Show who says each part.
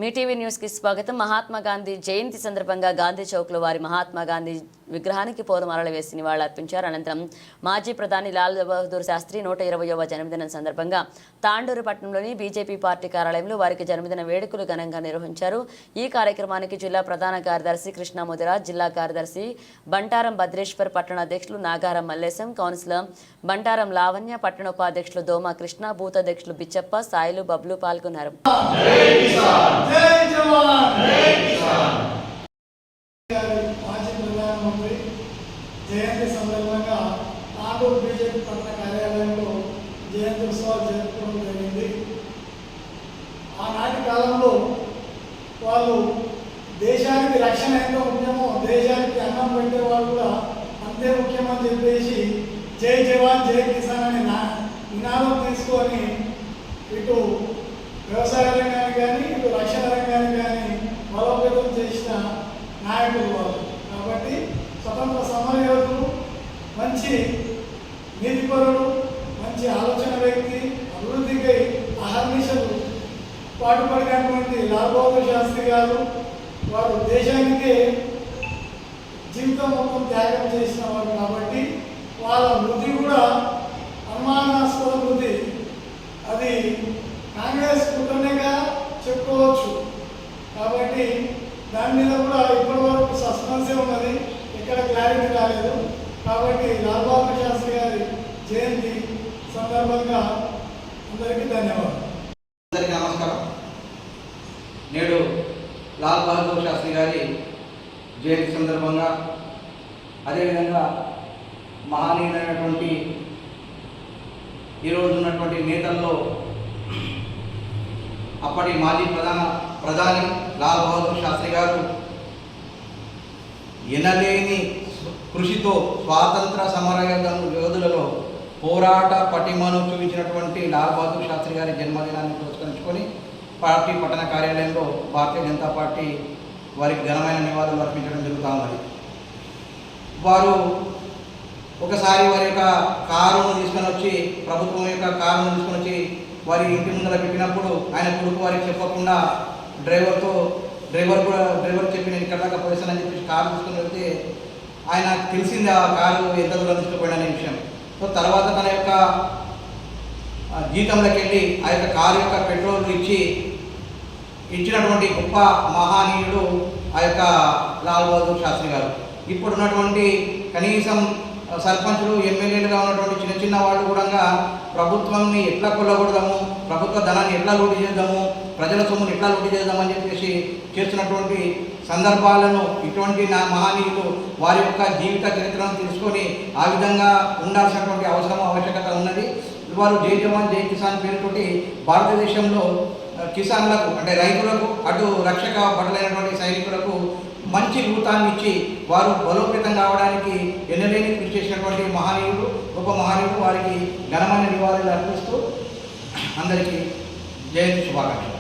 Speaker 1: మీ TV news కి స్వాగతం. మహాత్మా గాంధీ జయంతి సందర్భంగా గాంధీ చౌక్ లో వారి మహాత్మా గాంధీ విగ్రహానికి పూలమాలలు వేసి నివాళులర్పించారు. అనంతరం మాజీ ప్రధాని లాల్ బహదూర్ శాస్త్రి 120వ జన్మదినం సందర్భంగా తాండూరు పట్టణంలోని బీజేపీ పార్టీ కార్యాలయంలో వారికి జన్మదిన వేడుకలు ఘనంగా నిర్వహించారు. ఈ కార్యక్రమానికి జిల్లా ప్రధాన కార్యదర్శి కృష్ణముదిరాజ్, జిల్లా కార్యదర్శి బంటారం భద్రేశ్వర్, పట్టణ అధ్యక్షులు నాగారం మల్లేశం, కౌన్సిలర్ బంటారం లావణ్య, పట్టణ ఉపాధ్యక్షులు దోమ కృష్ణ, బూత్ అధ్యక్షులు బిచ్చప్ప, సాయిలు, బబ్లు పాల్గొన్నారు.
Speaker 2: జయంతి సందర్భంగా తాండూరు బీజేపీ పట్టణ కార్యాలయంలో జయంతి ఉత్సవాలు జరుపుకోవడం జరిగింది. ఆనాటి కాలంలో వాళ్ళు దేశానికి రక్షణ ఎంతో ముఖ్యమో దేశానికి అన్నం పెట్టేవాళ్ళు కూడా అంతే ముఖ్యమని చెప్పేసి జై జవాన్ జై కిసాన్ అనే నినాదం తీసుకొని ఇటు వ్యవసాయ రంగాన్ని కానీ ఇటు రక్షణ రంగాన్ని కానీ బలోపేతం చేసిన నాయకులు వాళ్ళు. కాబట్టి స్వతంత్ర సమరయోధులు, మంచి నీతిపరుడు, మంచి ఆలోచన వ్యక్తి, అభివృద్ధికై అహర్నిశలు పాటుపడినటువంటి లాల్ బహదూర్ శాస్త్రి గారు వారు దేశానికే జీవితం మొత్తం త్యాగం చేసిన వారు. కాబట్టి వాళ్ళ వృద్ధి కూడా అనుమానాస్పద వృద్ధి. అది కాంగ్రెస్ కుటుంబంగా చెప్పుకోవచ్చు. కాబట్టి దాని మీద కూడా ఇప్పటి వరకు సస్పెన్సే ఉన్నది, ఎక్కడ క్లారిటీ రాలేదు. కాబట్టి లాల్ బహదూర్ శాస్త్రి గారి జయంతి సందర్భంగా అందరికీ ధన్యవాదాలు.
Speaker 3: అందరికీ నమస్కారం. నేడు లాల్ బహదూర్ శాస్త్రి గారి జయంతి సందర్భంగా అదేవిధంగా మహనీయులైనటువంటి ఈరోజు ఉన్నటువంటి నేతల్లో అప్పటి మాజీ ప్రధాని లాల్ బహదూర్ శాస్త్రి గారు ఎనలేని కృషితో స్వాతంత్ర సమర యోధులలో పోరాట పటిమను చూపించినటువంటి లాల్ బహదూర్ శాస్త్రి గారి జన్మదినాన్ని పురస్కరించుకొని పార్టీ పట్టణ కార్యాలయంలో భారతీయ జనతా పార్టీ వారికి ఘనమైన నివాళులు అర్పించడం జరుగుతూ ఉన్నది. వారు ఒకసారి వారి యొక్క కారును తీసుకొని వచ్చి, ప్రభుత్వం యొక్క కారును తీసుకొని వచ్చి వారి ఇంటి ముందర పెట్టినప్పుడు ఆయన కొడుకు వారికి చెప్పకుండా డ్రైవర్ చెప్పి నేను ఇక్కడ దాకా పోయిస్తానని చెప్పి కారు తీసుకొని వెళ్తే ఆయన తెలిసింది ఆ కారు ఎంత దూరం తీసుకుపోయిన విషయం. సో తర్వాత తన యొక్క జీతంలోకి వెళ్ళి ఆ యొక్క కారు యొక్క పెట్రోల్ ఇచ్చినటువంటి గొప్ప మహానీయుడు ఆ యొక్క లాల్ బహదూర్ శాస్త్రి గారు. ఇప్పుడున్నటువంటి కనీసం సర్పంచులు, ఎమ్మెల్యేలుగా ఉన్నటువంటి చిన్న చిన్న వాళ్ళు కూడా ప్రభుత్వాన్ని ఎట్లా కొల్లగొడదాము, ప్రభుత్వ ధనాన్ని ఎట్లా లూటీ చేద్దాము, ప్రజల సొమ్మును ఎట్లా లూటీ చేద్దామని చెప్పేసి చేస్తున్నటువంటి సందర్భాలను ఇటువంటి మహనీయులు వారి యొక్క జీవిత చరిత్రను తెలుసుకొని ఆ విధంగా ఉండాల్సినటువంటి ఆవశ్యకత ఉన్నది. వారు జై జవాన్ జై కిసాన్ పేరుతోటి భారతదేశంలో కిసాన్లకు అంటే రైతులకు, అటు రక్షక భటులైనటువంటి సైనికులకు మంచి రూపాన్ని ఇచ్చి వారు బలోపేతం కావడానికి ఎన్నలేని కృషి చేసినటువంటి గొప్ప మహనీయుడు. వారికి ఘనమైన నివాళులు అర్పిస్తూ అందరికీ జయంతి శుభాకాంక్షలు.